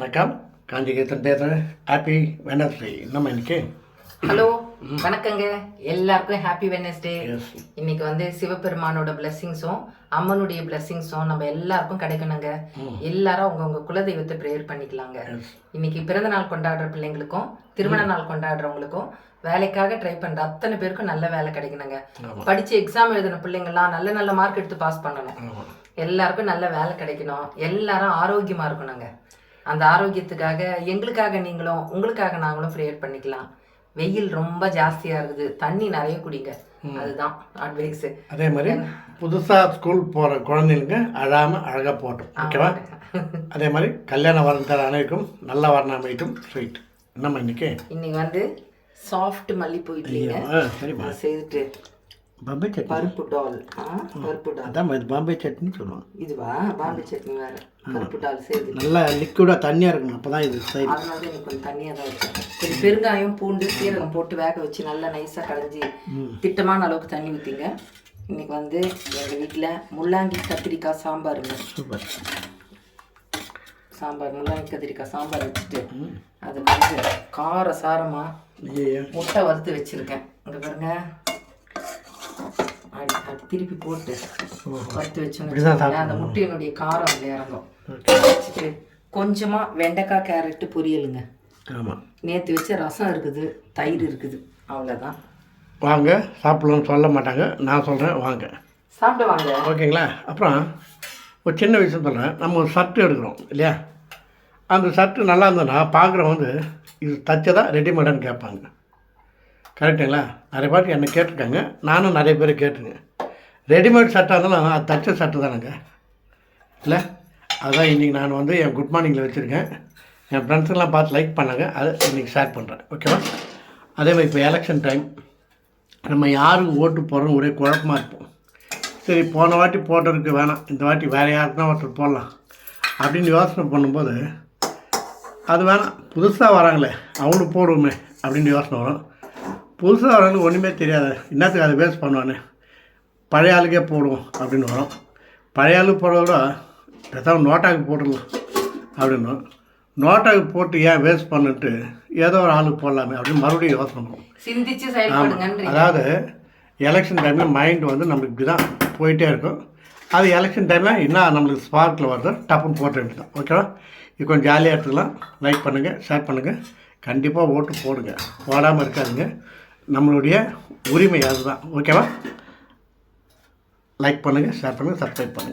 வணக்கம். காஞ்சிகேத்தன் பேசுகிறேன். Happy Wednesday. நம்ம இன்னைக்கு ஹலோ வணக்கங்க. எல்லாருக்கும் ஹாப்பி வெனஸ்டே. எஸ் இன்னைக்கு வந்து சிவபெருமானோட பிளெஸ்ஸிங்ஸும் அம்மனுடைய பிளெஸ்ஸிங்ஸும் நம்ம எல்லாருக்கும் கிடைக்கணுங்க. எல்லாரும் அவங்கவுங்க குலதெய்வத்தை ப்ரேயர் பண்ணிக்கலாங்க. இன்னைக்கு பிறந்த நாள் கொண்டாடுற பிள்ளைங்களுக்கும் திருமண நாள் கொண்டாடுறவங்களுக்கும் வேலைக்காக ட்ரை பண்ற அத்தனை பேருக்கும் நல்ல வேலை கிடைக்கணுங்க. படிச்சு எக்ஸாம் எழுதின பிள்ளைங்கள்லாம் நல்ல நல்ல மார்க் எடுத்து பாஸ் பண்ணணும். எல்லாருக்கும் நல்ல வேலை கிடைக்கணும். எல்லாரும் ஆரோக்கியமா இருக்கணுங்க. அந்த ஆரோக்கியத்துக்காக எங்களுக்காக நீங்களும் உங்களுக்காக நாங்களும் ப்ரேயர் பண்ணிக்கலாம். வெயில் ரொம்ப ஜாஸ்தியா இருக்குது, தண்ணி நிறைய குடிங்க. அதுதான் அட்வைஸ். அதே மாதிரி புதுசாக ஸ்கூல் போகிற குழந்தைங்க அழாமல் அழகாக போட்டோம். ஓகேவா? அதே மாதிரி கல்யாண வரன் தர அனைவருக்கும் நல்ல வரணம் அமைட்டும். ஸ்வீட் நம்ம இன்னைக்கு வந்து சாஃப்ட் மல்லிப்பூ இட்லிங்க. சரிம்மா. செய்துட்டு பாம்பே சட்னி, பருப்பு டால். பருப்பு டால் அதான் இது பாம்பே சட்னின்னு சொல்லுவோம். இதுவா? பாம்பே சட்னி வேற. பருப்பு டால் செய்து நல்லா லிக்விடாக தண்ணியாக இருக்கணும், அப்போ தான் இது சரி. அதனால தான் எனக்கு கொஞ்சம் தண்ணியாக தான் வச்சேன். கொஞ்சம் பெருங்காயம் பூண்டு சீரகம் போட்டு வேக வச்சு நல்லா நைஸாக கடைஞ்சி திட்டமான அளவுக்கு தண்ணி ஊற்றிங்க. இன்னைக்கு வந்து எங்கள் வீட்டில் முள்ளாங்கி கத்திரிக்காய் சாம்பாருங்க. சூப்பர் சாம்பார், முள்ளாங்கி கத்திரிக்காய் சாம்பார் வச்சுட்டு அது வந்து கார சாரமாக முட்டை வறுத்து வச்சுருக்கேன். இங்கே பாருங்க, அப்படி திருப்பி போட்டு வறுத்து வச்சோன்னு அந்த முட்டையினுடைய காரம் அதில் இறங்கும். வச்சுட்டு கொஞ்சமாக வெண்டைக்காய் கேரட்டு பொரியலுங்க. ஆமாம், நேற்று வச்ச ரசம் இருக்குது, தயிர் இருக்குது, அவ்வளோதான். வாங்க சாப்பிட்லான்னு சொல்ல மாட்டாங்க, நான் சொல்கிறேன் வாங்க சாப்பிட வாங்க. ஓகேங்களா? அப்புறம் ஒரு சின்ன விஷயம் சொல்கிறேன். நம்ம ஒரு ஷர்ட்டு எடுக்கிறோம் இல்லையா? அந்த ஷர்ட்டு நல்லா இருந்ததுன்னா பார்க்குறவங்க வந்து இது தச்சதா ரெடிமேடான்னு கேட்பாங்க. கரெக்டுங்களா? நிறைய பேர் என்னை கேட்டிருக்காங்க, நானும் நிறைய பேர் கேட்டுருங்க. ரெடிமேட் ஷர்ட்டாக இருந்தாலும் அது தச்ச ஷர்ட்டு தானுங்க இல்லை? அதுதான் இன்றைக்கி நான் வந்து என் குட் மார்னிங்கில் வச்சுருக்கேன். என் ஃப்ரெண்ட்ஸுங்கெல்லாம் பார்த்து லைக் பண்ணாங்க, அதை இன்றைக்கி ஷேர் பண்ணுறேன். ஓகேவா? அதே மாதிரி இப்போ எலெக்ஷன் டைம், நம்ம யாருக்கு ஓட்டு போடுறோம் ஒரே குழப்பமாக இருப்போம். சரி, போன வாட்டி போட்டதுக்கு வேணாம், இந்த வாட்டி வேறு யாருக்குனா ஒருத்தர் போடலாம் அப்படின்னு யோசனை பண்ணும்போது அது வேணாம், புதுசாக வராங்களே அவனுக்கு போடுவோமே அப்படின்னு யோசனை வரும். புதுசாக வரவங்களுக்கு ஒன்றுமே தெரியாது, என்னத்துக்கு அதை வேஸ்ட் பண்ணுவானே, பழைய ஆளுக்கே போடுவோம் அப்படின்னு வரும். பழைய ஆளுக்கு போடுறத விட பேசாமல் நோட்டாவுக்கு போட்டுடலாம் அப்படின்னு, நோட்டாவுக்கு போட்டு ஏன் வேஸ்ட் பண்ணிட்டு ஏதோ ஒரு ஆளுக்கு போடலாமே அப்படின்னு மறுபடியும் யோசனை பண்ணுவோம். சிந்திச்சு செயல்படுங்க. அதாவது எலெக்ஷன் டைமில் மைண்டு வந்து நம்மளுக்கு இப்படி தான் போயிட்டே இருக்கும். அது எலெக்ஷன் டைமில் என்ன நம்மளுக்கு ஸ்பார்க்கில் வருதோ டப்புன்னு போட்ட வேண்டியது தான். ஓகேவா? இது கொஞ்சம் ஜாலியாக எடுத்துக்கலாம். லைக் பண்ணுங்கள், ஷேர் பண்ணுங்கள், கண்டிப்பாக ஓட்டு போடுங்க, போடாமல் இருக்காதுங்க. நம்மளுடைய உரிமை அதுதான். ஓகேவா? லைக் பண்ணுங்கள், ஷேர் பண்ணுங்கள், சப்ஸ்கிரைப் பண்ணுங்கள்.